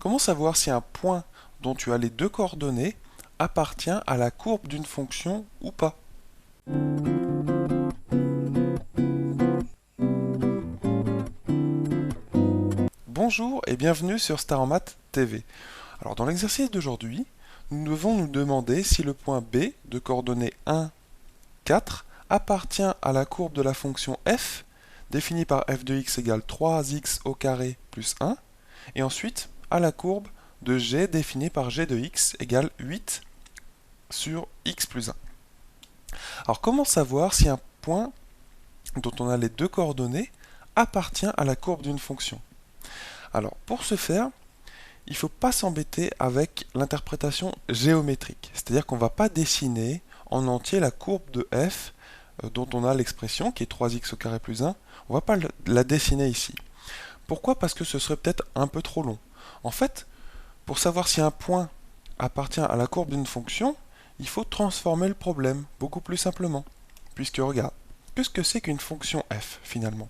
Comment savoir si un point dont tu as les deux coordonnées appartient à la courbe d'une fonction ou pas? Bonjour et bienvenue sur Star en Maths TV. Alors dans l'exercice d'aujourd'hui, nous devons nous demander si le point B de coordonnées 1, 4 appartient à la courbe de la fonction f définie par f de x égale 3x au carré plus 1 et ensuite à la courbe de g définie par g de x égale 8 sur x plus 1. Alors comment savoir si un point dont on a les deux coordonnées appartient à la courbe d'une fonction? Alors pour ce faire, il ne faut pas s'embêter avec l'interprétation géométrique, c'est-à-dire qu'on ne va pas dessiner en entier la courbe de f dont on a l'expression qui est 3x au carré plus 1, on ne va pas la dessiner ici. Pourquoi? Parce que ce serait peut-être un peu trop long. En fait, pour savoir si un point appartient à la courbe d'une fonction, il faut transformer le problème beaucoup plus simplement. Puisque regarde, qu'est-ce que c'est qu'une fonction f finalement?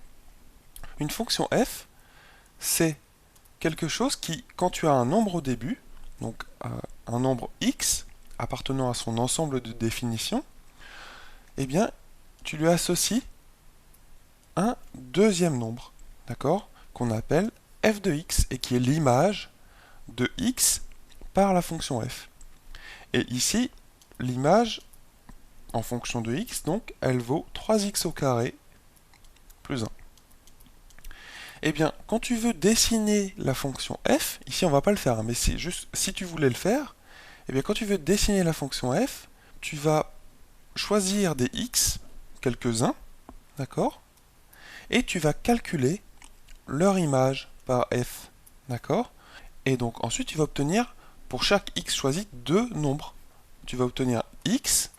Une fonction f, c'est quelque chose qui, quand tu as un nombre au début, donc un nombre x appartenant à son ensemble de définitions, eh bien, tu lui associes un deuxième nombre, d'accord, qu'on appelle f de x et qui est l'image de x par la fonction f. Et ici, l'image en fonction de x, donc, elle vaut 3x au carré plus 1. Eh bien, quand tu veux dessiner la fonction f, ici on va pas le faire, hein, mais c'est juste si tu voulais le faire, eh bien quand tu veux dessiner la fonction f, tu vas choisir des x, quelques-uns, d'accord, et tu vas calculer leur image par f, d'accord, et donc ensuite tu vas obtenir pour chaque x choisi deux nombres. Tu vas obtenir x,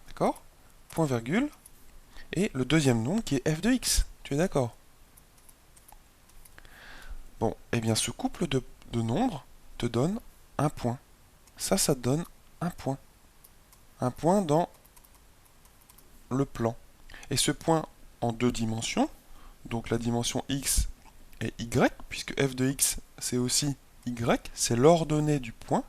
d'accord, point virgule, et le deuxième nombre qui est f de x. Tu es d'accord? Bon, eh bien ce couple de nombres te donne un point. Ça te donne un point. Un point dans le plan. Et ce point en deux dimensions, donc la dimension x et y, puisque f de x c'est aussi y, c'est l'ordonnée du point.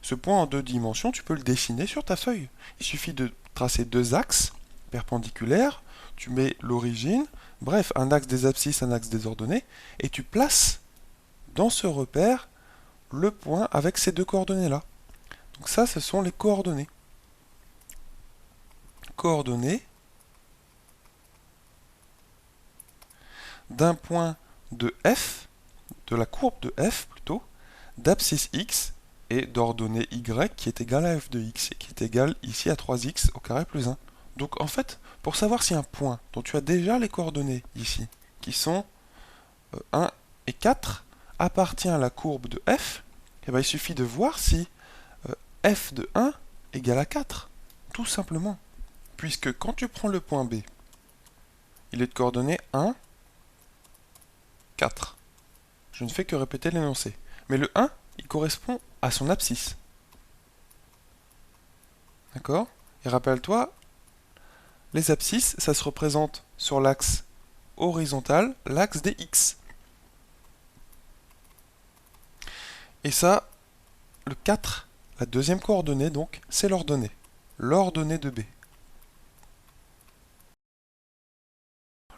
Ce point en deux dimensions, tu peux le dessiner sur ta feuille. Il suffit de tracer deux axes perpendiculaires, tu mets l'origine, bref, un axe des abscisses, un axe des ordonnées, et tu places dans ce repère le point avec ces deux coordonnées-là. Donc ça, ce sont les coordonnées. Coordonnées d'un point de f, de la courbe de f plutôt, d'abscisse x et d'ordonnée y qui est égale à f de x et qui est égale ici à 3x au carré plus 1. Donc en fait, pour savoir si un point dont tu as déjà les coordonnées ici, qui sont 1 et 4, appartient à la courbe de f, eh bien, il suffit de voir si f de 1 égale à 4, tout simplement. Puisque quand tu prends le point B, il est de coordonnées 1, 4. Je ne fais que répéter l'énoncé. Mais le 1, il correspond à son abscisse. D'accord? Et rappelle-toi, les abscisses, ça se représente sur l'axe horizontal, l'axe des x. Et ça, le 4, la deuxième coordonnée, donc, c'est l'ordonnée. L'ordonnée de B.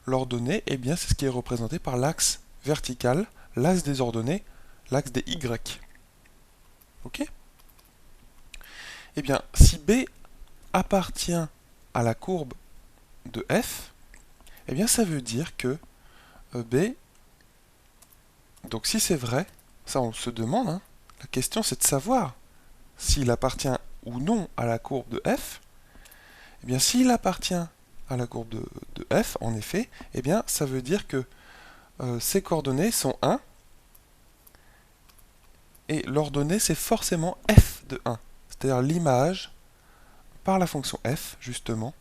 L'ordonnée, eh bien, c'est ce qui est représenté par l'axe vertical, l'axe des ordonnées, l'axe des y. Ok? Eh bien, si B appartient à la courbe de f, eh bien, ça veut dire que B, donc si c'est vrai, ça on se demande, hein, la question c'est de savoir s'il appartient ou non à la courbe de f. Eh bien, s'il appartient à la courbe de f, en effet, eh bien, ça veut dire que ses coordonnées sont 1, et l'ordonnée, c'est forcément f de 1, c'est-à-dire l'image par la fonction f, justement,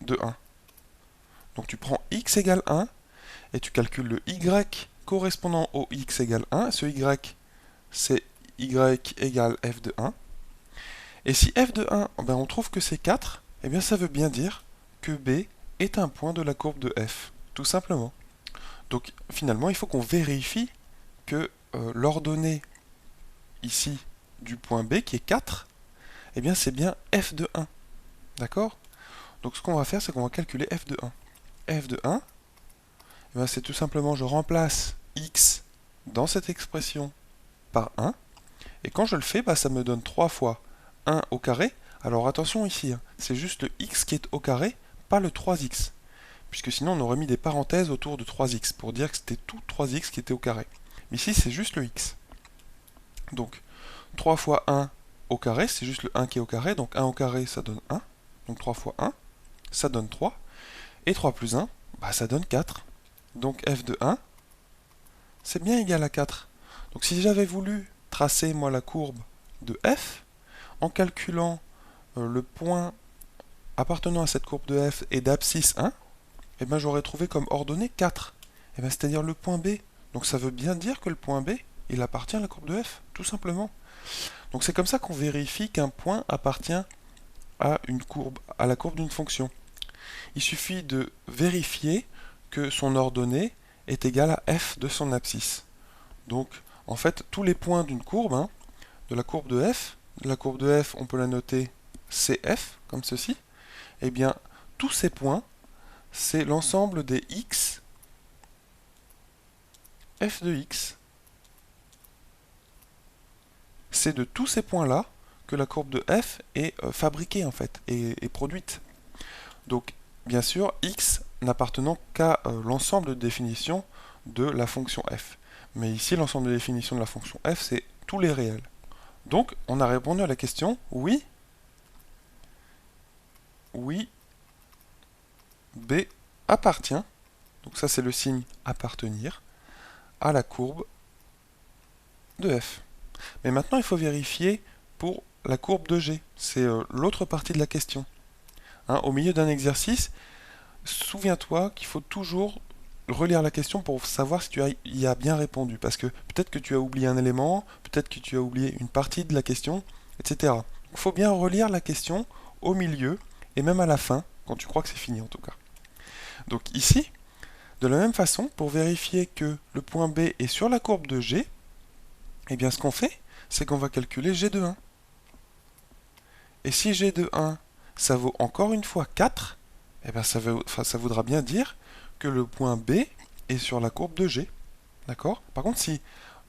de 1. Donc tu prends x égale 1, et tu calcules le y correspondant au x égale 1, ce y, c'est y égale f de 1. Et si f de 1, ben on trouve que c'est 4, eh bien ça veut bien dire que B est un point de la courbe de f, tout simplement. Donc finalement, il faut qu'on vérifie que l'ordonnée ici du point B qui est 4, eh bien c'est bien f de 1. D'accord? Donc ce qu'on va faire, c'est qu'on va calculer f de 1. f de 1, eh bien, c'est tout simplement, je remplace x dans cette expression par 1. Et quand je le fais, bah, ça me donne 3 fois 1 au carré. Alors attention ici, hein, c'est juste le x qui est au carré, pas le 3x. Puisque sinon on aurait mis des parenthèses autour de 3x pour dire que c'était tout 3x qui était au carré. Mais ici c'est juste le x. Donc 3 fois 1 au carré, c'est juste le 1 qui est au carré. Donc 1 au carré ça donne 1. Donc 3 fois 1, ça donne 3. Et 3 plus 1, bah, ça donne 4. Donc f de 1, c'est bien égal à 4. Donc si j'avais voulu tracer moi la courbe de f, en calculant le point appartenant à cette courbe de f et d'abscisse 1, eh ben, j'aurais trouvé comme ordonnée 4. Eh ben, c'est-à-dire le point B. Donc ça veut bien dire que le point B, il appartient à la courbe de f, tout simplement. Donc c'est comme ça qu'on vérifie qu'un point appartient à une courbe, à la courbe d'une fonction. Il suffit de vérifier que son ordonnée est égale à f de son abscisse. Donc en fait, tous les points d'une courbe, hein, de la courbe de f, on peut la noter CF, comme ceci, eh bien, tous ces points, c'est l'ensemble des x, f de x. C'est de tous ces points-là que la courbe de f est fabriquée, en fait, et produite. Donc, bien sûr, x n'appartenant qu'à l'ensemble de définitions de la fonction f. Mais ici, l'ensemble de définitions de la fonction f, c'est tous les réels. Donc, on a répondu à la question, oui, B appartient, donc ça c'est le signe appartenir, à la courbe de f. Mais maintenant, il faut vérifier pour la courbe de g. C'est l'autre partie de la question. Hein, au milieu d'un exercice, souviens-toi qu'il faut toujours relire la question pour savoir si tu y as bien répondu. Parce que peut-être que tu as oublié un élément, peut-être que tu as oublié une partie de la question, etc. Il faut bien relire la question au milieu et même à la fin, quand tu crois que c'est fini en tout cas. Donc ici, de la même façon, pour vérifier que le point B est sur la courbe de G, eh bien ce qu'on fait, c'est qu'on va calculer G de 1. Et si G de 1, ça vaut encore une fois 4, eh bien ça voudra bien dire que le point B est sur la courbe de G. D'accord? Par contre, si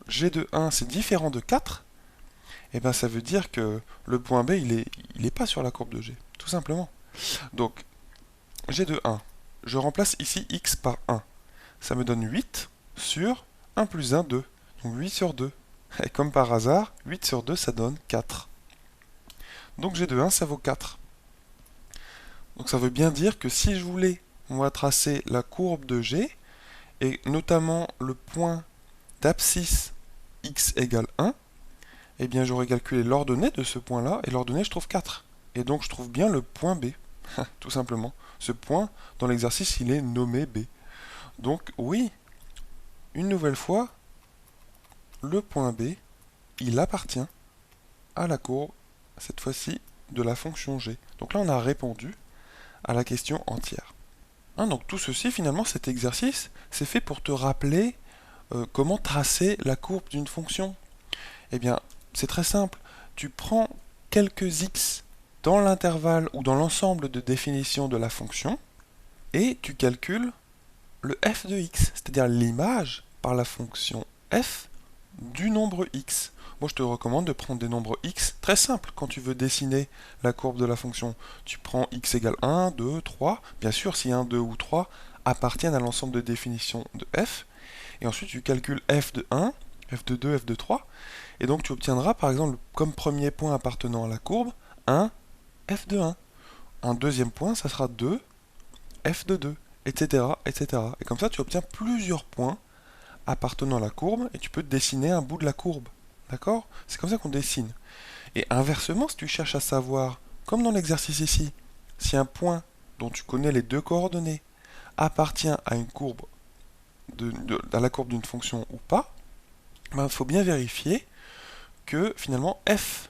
G de 1 c'est différent de 4, eh bien ça veut dire que le point B il est pas sur la courbe de G, tout simplement. Donc G de 1, je remplace ici x par 1. Ça me donne 8 sur 1 plus 1, 2. Donc 8 sur 2. Et comme par hasard, 8 sur 2, ça donne 4. Donc G de 1, ça vaut 4. Donc ça veut bien dire que si je voulais, on va tracer la courbe de G, et notamment le point d'abscisse x égale 1, eh bien j'aurais calculé l'ordonnée de ce point-là, et l'ordonnée, je trouve 4. Et donc je trouve bien le point B, tout simplement. Ce point, dans l'exercice, il est nommé B. Donc oui, une nouvelle fois, le point B, il appartient à la courbe, cette fois-ci, de la fonction g. Donc là, on a répondu à la question entière. Hein, donc tout ceci, finalement, cet exercice, c'est fait pour te rappeler comment tracer la courbe d'une fonction. Eh bien, c'est très simple. Tu prends quelques x dans l'intervalle ou dans l'ensemble de définition de la fonction, et tu calcules le f de x, c'est-à-dire l'image par la fonction f du nombre x. Moi, je te recommande de prendre des nombres x très simples quand tu veux dessiner la courbe de la fonction. Tu prends x égale 1, 2, 3. Bien sûr, si 1, 2 ou 3 appartiennent à l'ensemble de définition de f. Et ensuite, tu calcules f de 1, f de 2, f de 3. Et donc, tu obtiendras, par exemple, comme premier point appartenant à la courbe, 1, f de 1. Un deuxième point, ça sera 2, f de 2, etc., etc. Et comme ça, tu obtiens plusieurs points appartenant à la courbe, et tu peux dessiner un bout de la courbe. D'accord? C'est comme ça qu'on dessine. Et inversement, si tu cherches à savoir, comme dans l'exercice ici, si un point dont tu connais les deux coordonnées appartient à une courbe, à la courbe d'une fonction ou pas, il faut bien vérifier que finalement f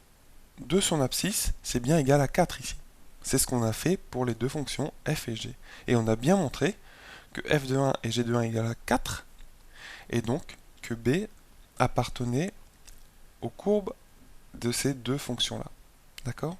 de son abscisse, c'est bien égal à 4 ici. C'est ce qu'on a fait pour les deux fonctions f et g. Et on a bien montré que f de 1 et g de 1 égale à 4, et donc que b appartenait aux courbes de ces deux fonctions-là. D'accord?